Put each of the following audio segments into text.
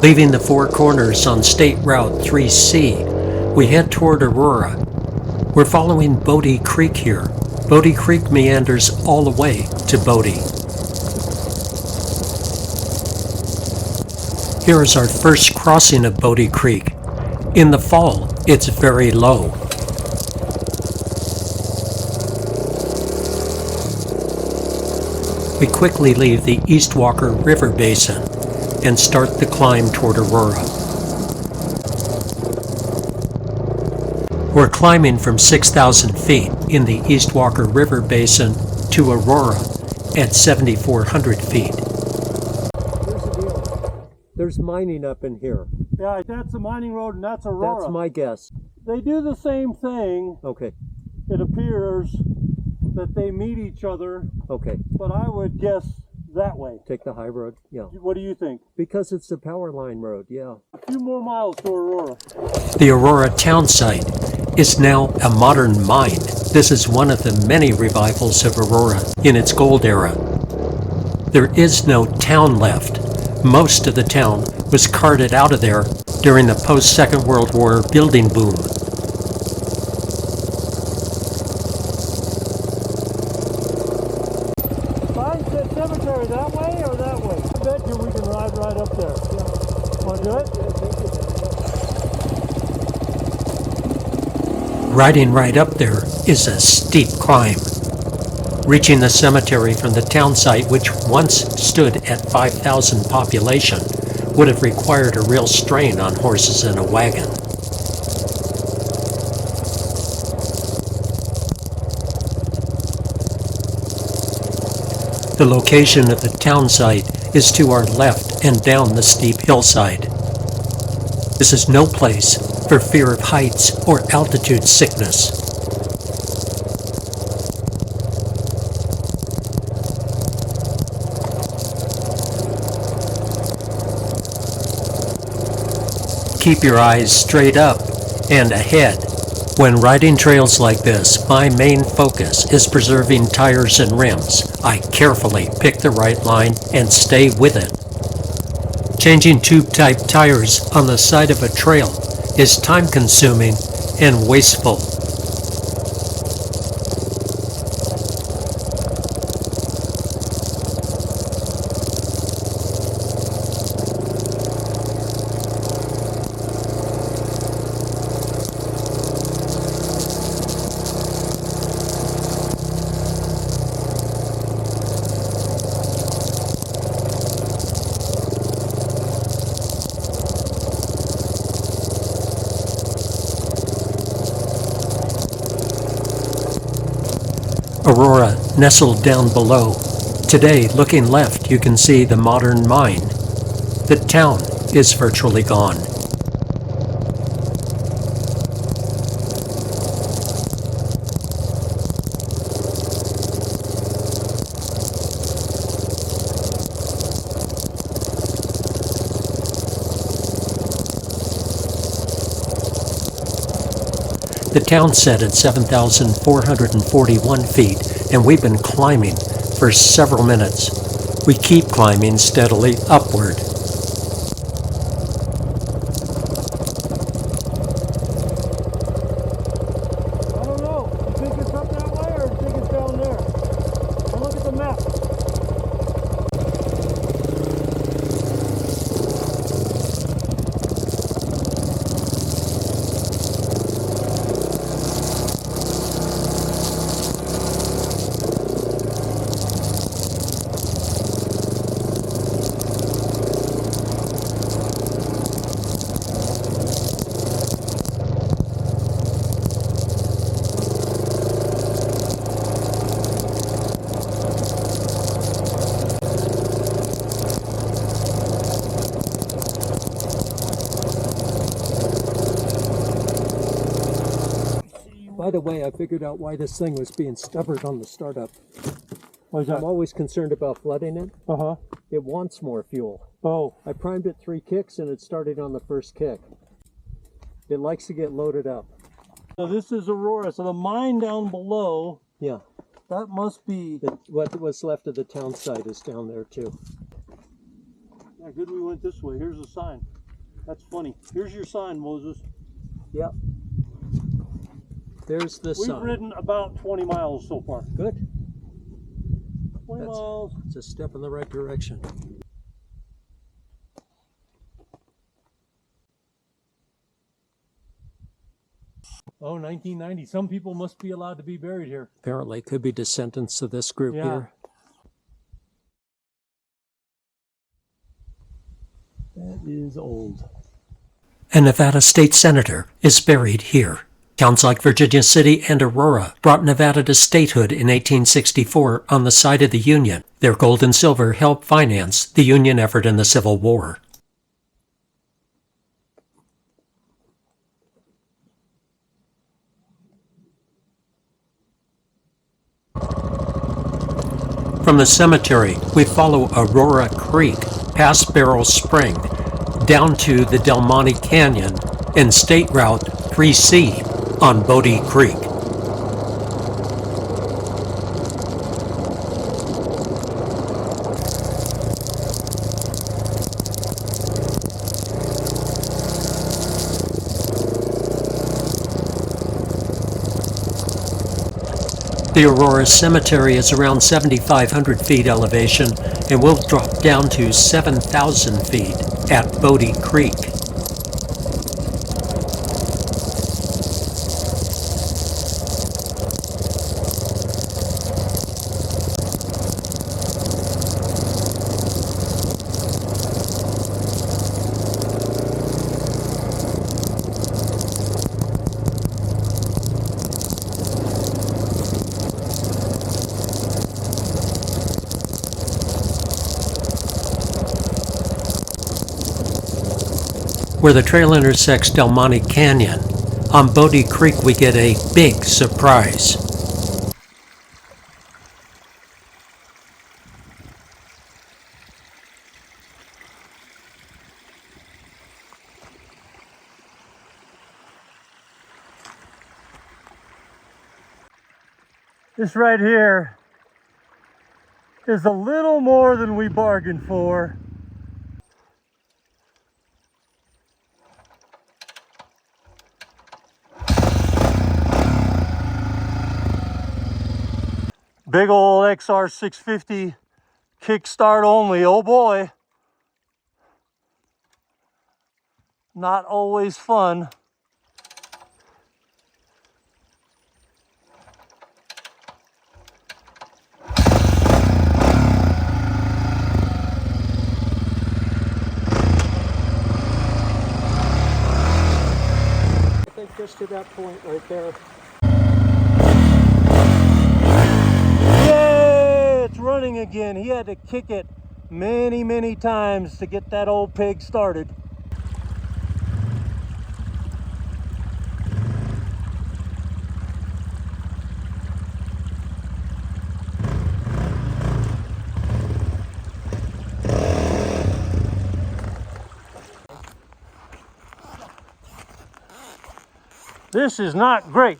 Leaving the Four Corners on State Route 3C, we head toward Aurora. We're following Bodie Creek here. Bodie Creek meanders all the way to Bodie. Here is our first crossing of Bodie Creek. In the fall, it's very low. We quickly leave the East Walker River Basin and start the climb toward Aurora. We're climbing from 6,000 feet in the East Walker River Basin to Aurora at 7,400 feet. Here's the deal. There's mining up in here. Yeah, that's a mining road and that's Aurora. That's my guess. They do the same thing. Okay. It appears that they meet each other. Okay. But I would guess that way. Take the high road, yeah. What do you think? Because it's the power line road, yeah. A few more miles to Aurora. The Aurora town site is now a modern mine. This is one of the many revivals of Aurora in its gold era. There is no town left. Most of the town was carted out of there during the post-Second World War building boom. Cemetery that way or that way? I bet you we can ride right up there. Yeah. Want to do it? Riding right up there is a steep climb. Reaching the cemetery from the town site, which once stood at 5,000 population, would have required a real strain on horses and a wagon. The location of the town site is to our left and down the steep hillside. This is no place for fear of heights or altitude sickness. Keep your eyes straight up and ahead. When riding trails like this, my main focus is preserving tires and rims. I carefully pick the right line and stay with it. Changing tube-type tires on the side of a trail is time-consuming and wasteful. Aurora nestled down below. Today, looking left, you can see the modern mine. The town is virtually gone. The town set at 7,441 feet, and we've been climbing for several minutes. We keep climbing steadily upward. I don't know. You think it's up that way or you think it's down there? I'll look at the map. By the way, I figured out why this thing was being stubborn on the startup. What is that? I'm always concerned about flooding it. Uh-huh. It wants more fuel. Oh. I primed it 3 kicks and it started on the first kick. It likes to get loaded up. So this is Aurora. So the mine down below, Yeah. that must be... What's left of the town site is down there too. Yeah, good we went this way. Here's the sign. That's funny. Here's your sign, Moses. Yep. There's the sign. We've ridden about 20 miles so far. Good. 20 miles. It's a step in the right direction. Oh, 1990. Some people must be allowed to be buried here. Apparently, could be descendants of this group Yeah. here. That is old. A Nevada state senator is buried here. Towns like Virginia City and Aurora brought Nevada to statehood in 1864 on the side of the Union. Their gold and silver helped finance the Union effort in the Civil War. From the cemetery, we follow Aurora Creek, past Barrel Spring, down to the Del Monte Canyon, and State Route 3C on Bodie Creek. The Aurora Cemetery is around 7,500 feet elevation and will drop down to 7,000 feet at Bodie Creek. Where the trail intersects Del Monte Canyon, on Bodie Creek we get a big surprise. This right here is a little more than we bargained for. Big old XR 650 kickstart only. Oh boy. Not always fun. I think just to that point right there. Yay! It's running again. He had to kick it many, many times to get that old pig started. This is not great.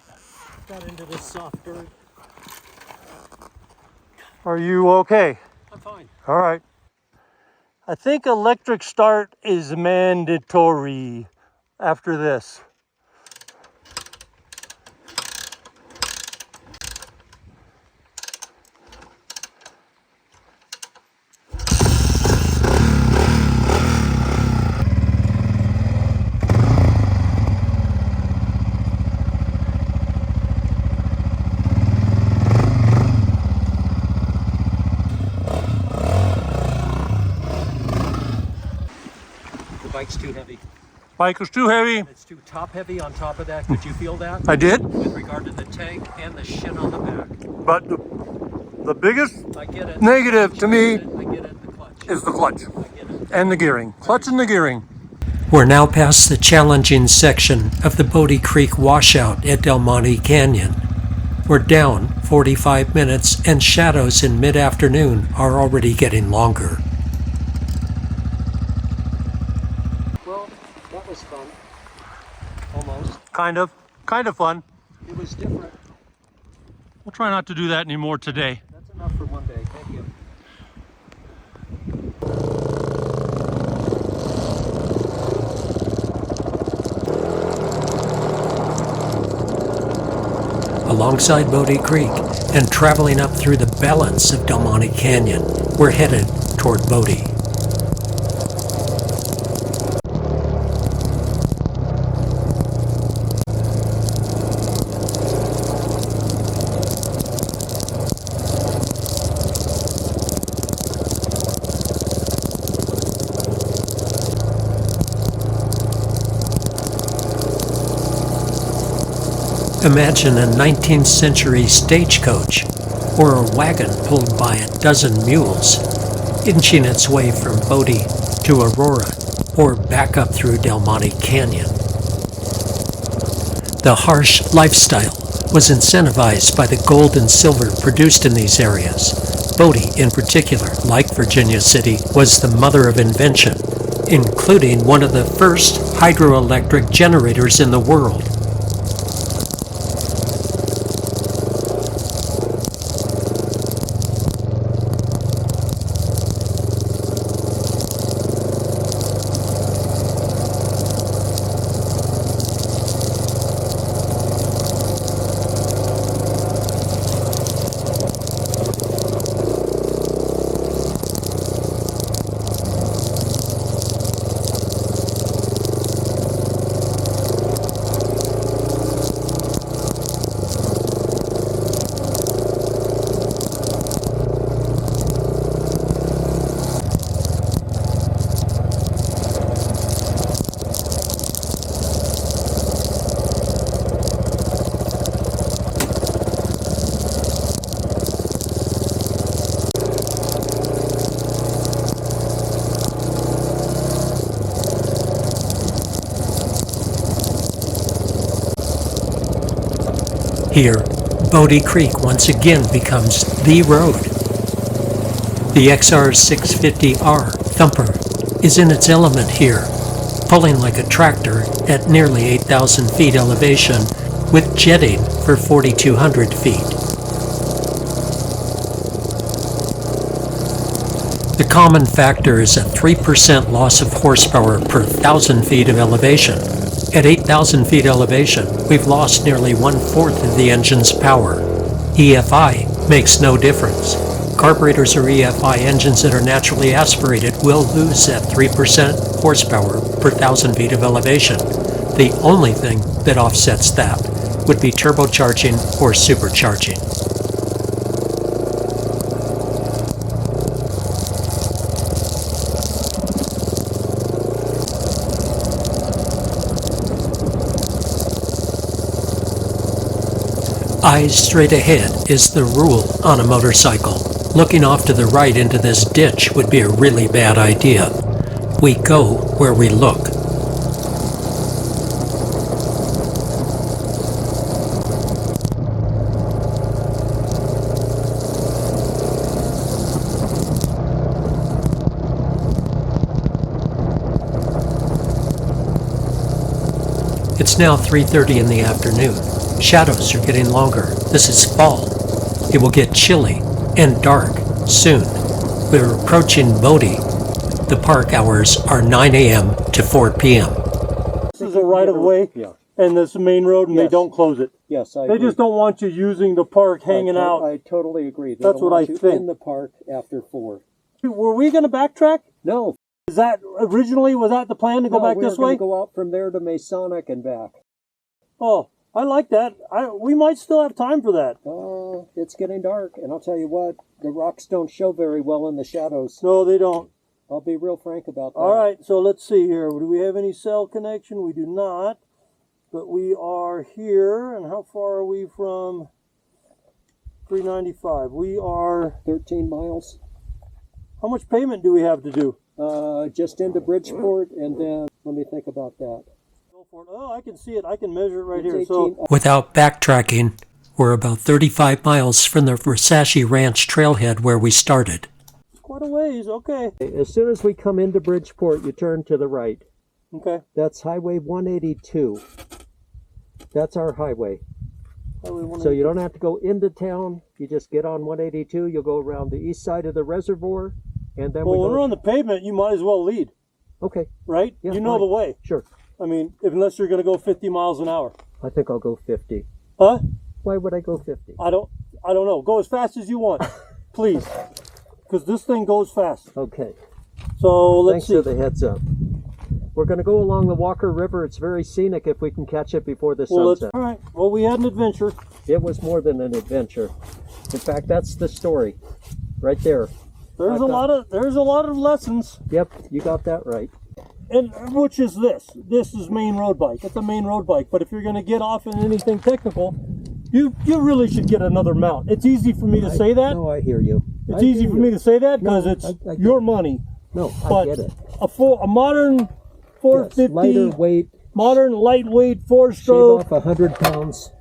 Got into this soft dirt. Are you okay? I'm fine. All right. I think electric start is mandatory after this. Bike's too heavy. Bike was too heavy. It's too top heavy on top of that. Could you feel that? I did. With regard to the tank and the shit on the back. But the biggest I get it. negative to me I get it. The clutch. is the clutch I get it. and the gearing. Clutch and the gearing. We're now past the challenging section of the Bodie Creek washout at Del Monte Canyon. We're down 45 minutes and shadows in mid-afternoon are already getting longer. Well, that was fun. Almost. Kind of fun. It was different. We'll try not to do that anymore today. That's enough for one day. Thank you. alongside Bodie Creek and traveling up through the balance of Monte Canyon. We're headed toward Bodie. Imagine a 19th century stagecoach or a wagon pulled by a dozen mules, inching its way from Bodie to Aurora or back up through Monte Canyon. The harsh lifestyle was incentivized by the gold and silver produced in these areas. Bodie, in particular, like Virginia City, was the mother of invention, including one of the first hydroelectric generators in the world. Here, Bodie Creek once again becomes the road. The XR650R Thumper is in its element here, pulling like a tractor at nearly 8,000 feet elevation with jetting for 4,200 feet. The common factor is a 3% loss of horsepower per 1,000 feet of elevation. At 8,000 feet elevation, we've lost nearly 1/4 of the engine's power. EFI makes no difference. Carburetors or EFI engines that are naturally aspirated will lose that 3% horsepower per 1,000 feet of elevation. The only thing that offsets that would be turbocharging or supercharging. Eyes straight ahead is the rule on a motorcycle. Looking off to the right into this ditch would be a really bad idea. We go where we look. It's now 3:30 in the afternoon. Shadows are getting longer. This is fall. It will get chilly and dark soon. We're approaching Bodie. The park hours are 9 a.m. to 4 p.m. This is a right-of-way, Yeah. and this main road, and they Yes. don't close it. Yes, I They agree. just don't want you using the park, hanging out. I totally agree. They That's don't what want I you think. in the park after 4. Were we going to backtrack? No. Is that originally, was that the plan to go back we were this gonna way? go out from there to Masonic and back. Oh, I like that. We might still have time for that. It's getting dark, and I'll tell you what, the rocks don't show very well in the shadows. No, they don't. I'll be real frank about that. All right, so let's see here. Do we have any cell connection? We do not. But we are here, and how far are we from 395? We are... 13 miles. How much pavement do we have to do? Just into Bridgeport, and then, let me think about that. Go for it. Oh, I can see it. I can measure it right It's here. 18. So Without backtracking, we're about 35 miles from the Versace Ranch trailhead where we started. it's quite a ways. Okay. As soon as we come into Bridgeport, you turn to the right. Okay. That's Highway 182. That's our highway. Highway So you don't have to go into town. You just get on 182. You'll go around the east side of the reservoir, and then Well, we when go. we're on the pavement, you might as well lead, Okay, right? Yeah, you know fine. the way. sure. I mean, unless you're going to go 50 miles an hour. I think I'll go 50. Huh? Why would I go 50? I don't know. Go as fast as you want, please, because this thing goes fast. Okay. So let's see. Thanks for the heads up. We're going to go along the Walker River. It's very scenic if we can catch it before the sunset. All right. Well, we had an adventure. It was more than an adventure. In fact, that's the story, right there. There's a lot of lessons. Yep, you got that right. And which is this? This is main road bike. It's a main road bike. But if you're going to get off in anything technical, you really should get another mount. It's easy for me to say that. No, I hear you. It's easy for me to say that because it's your money. No, but I get it. A modern 450, yes, lighter weight, modern lightweight 4-stroke. Shave off 100 pounds.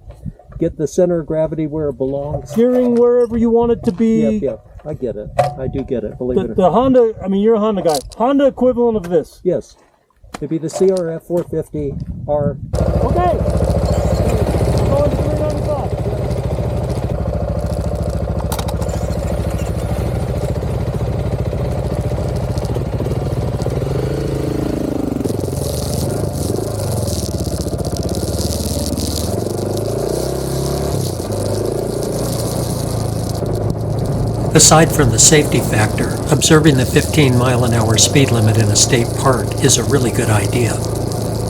Get the center of gravity where it belongs. Gearing wherever you want it to be. Yep. I get it. I do get it. Believe it or not. The Honda, I mean, you're a Honda guy. Honda equivalent of this. Yes. It'd be the CRF 450 R. Okay. We're going to 395. Aside from the safety factor, observing the 15-mile-an-hour speed limit in a state park is a really good idea.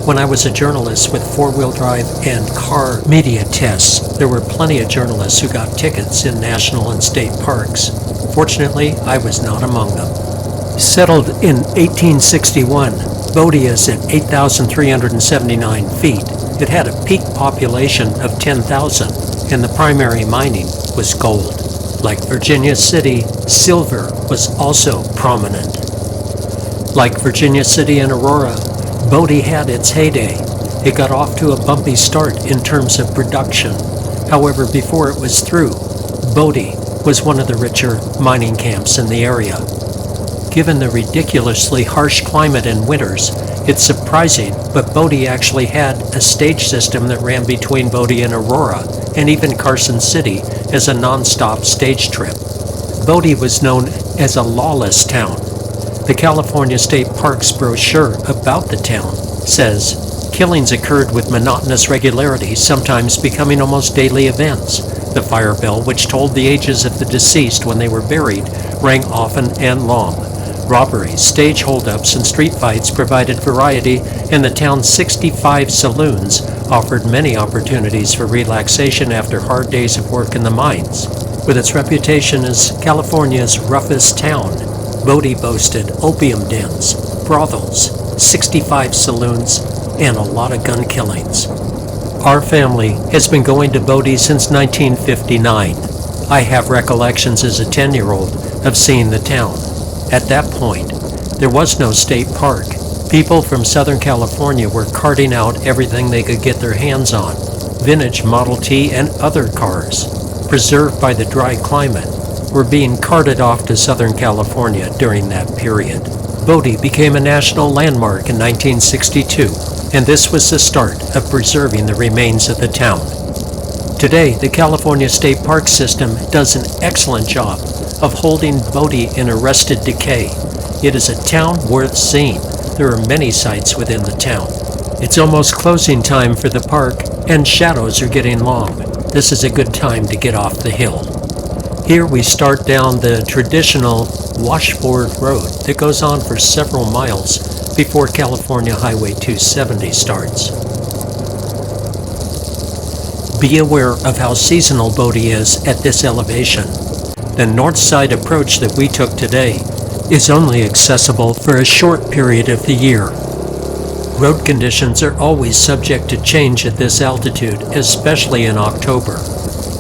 When I was a journalist with four-wheel drive and car media tests, there were plenty of journalists who got tickets in national and state parks. Fortunately, I was not among them. Settled in 1861, Bodie is at 8,379 feet. It had a peak population of 10,000, and the primary mining was gold. Like Virginia City, silver was also prominent. Like Virginia City and Aurora, Bodie had its heyday. It got off to a bumpy start in terms of production. However, before it was through, Bodie was one of the richer mining camps in the area. Given the ridiculously harsh climate in winters, it's surprising, but Bodie actually had a stage system that ran between Bodie and Aurora, and even Carson City, as a non-stop stage trip. Bodie was known as a lawless town. The California State Parks brochure about the town says, killings occurred with monotonous regularity, sometimes becoming almost daily events. The fire bell, which told the ages of the deceased when they were buried, rang often and long. Robberies, stage holdups, and street fights provided variety, and the town's 65 saloons offered many opportunities for relaxation after hard days of work in the mines. With its reputation as California's roughest town, Bodie boasted opium dens, brothels, 65 saloons, and a lot of gun killings. Our family has been going to Bodie since 1959. I have recollections as a 10-year-old of seeing the town. At that point, there was no state park. People from Southern California were carting out everything they could get their hands on. Vintage Model T and other cars, preserved by the dry climate, were being carted off to Southern California during that period. Bodie became a national landmark in 1962, and this was the start of preserving the remains of the town. Today, the California State Park System does an excellent job of holding Bodie in arrested decay. It is a town worth seeing. There are many sights within the town. It's almost closing time for the park, and shadows are getting long. This is a good time to get off the hill. Here we start down the traditional washboard road that goes on for several miles before California Highway 270 starts. Be aware of how seasonal Bodie is at this elevation. The north side approach that we took today is only accessible for a short period of the year. Road conditions are always subject to change at this altitude, especially in October.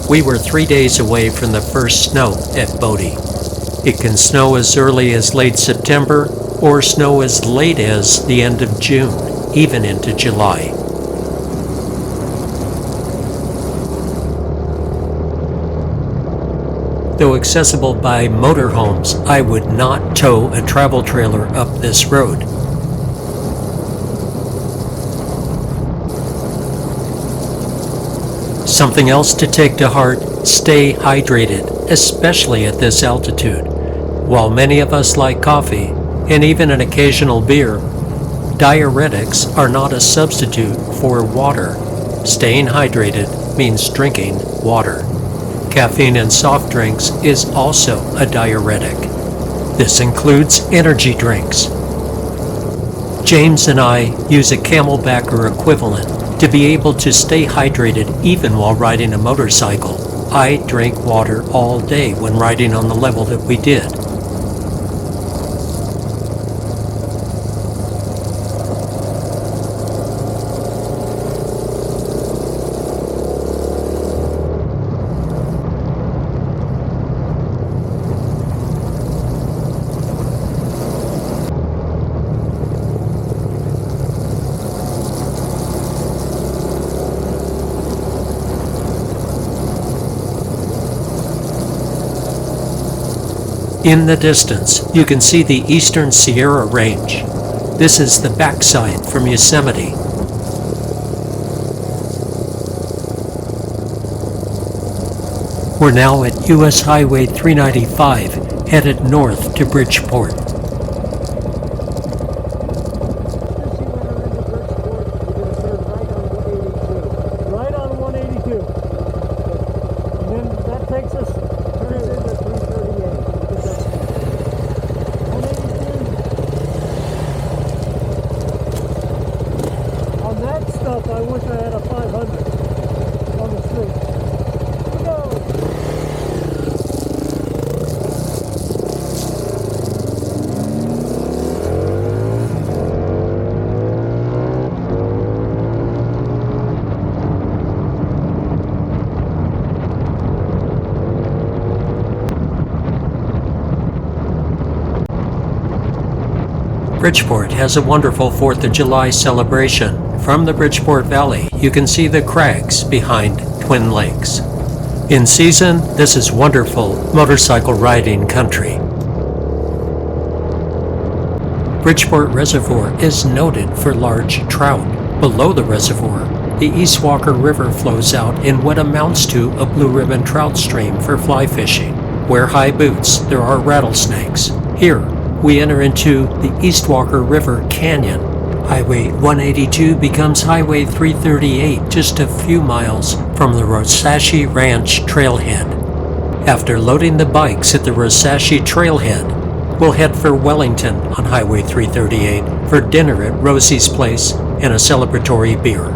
We were 3 days away from the first snow at Bodie. It can snow as early as late September or snow as late as the end of June, even into July. Though accessible by motorhomes, I would not tow a travel trailer up this road. Something else to take to heart, stay hydrated, especially at this altitude. While many of us like coffee, and even an occasional beer, diuretics are not a substitute for water. Staying hydrated means drinking water. Caffeine in soft drinks is also a diuretic. This includes energy drinks. James and I use a Camelback or equivalent to be able to stay hydrated even while riding a motorcycle. I drink water all day when riding on the level that we did. In the distance, you can see the Eastern Sierra Range. This is the backside from Yosemite. We're now at US Highway 395, headed north to Bridgeport. Right on 182. And then that takes us Turns into 338. 182. On that stuff, I wish I had a 500 on the street. No. Bridgeport has a wonderful 4th of July celebration. From the Bridgeport Valley, you can see the crags behind Twin Lakes. In season, this is wonderful motorcycle riding country. Bridgeport Reservoir is noted for large trout. Below the reservoir, the East Walker River flows out in what amounts to a blue ribbon trout stream for fly fishing. Wear high boots, there are rattlesnakes. Here, we enter into the East Walker River Canyon. Highway 182 becomes Highway 338 just a few miles from the Rosashi Ranch trailhead. After loading the bikes at the Rosashi trailhead, we'll head for Wellington on Highway 338 for dinner at Rosie's Place and a celebratory beer.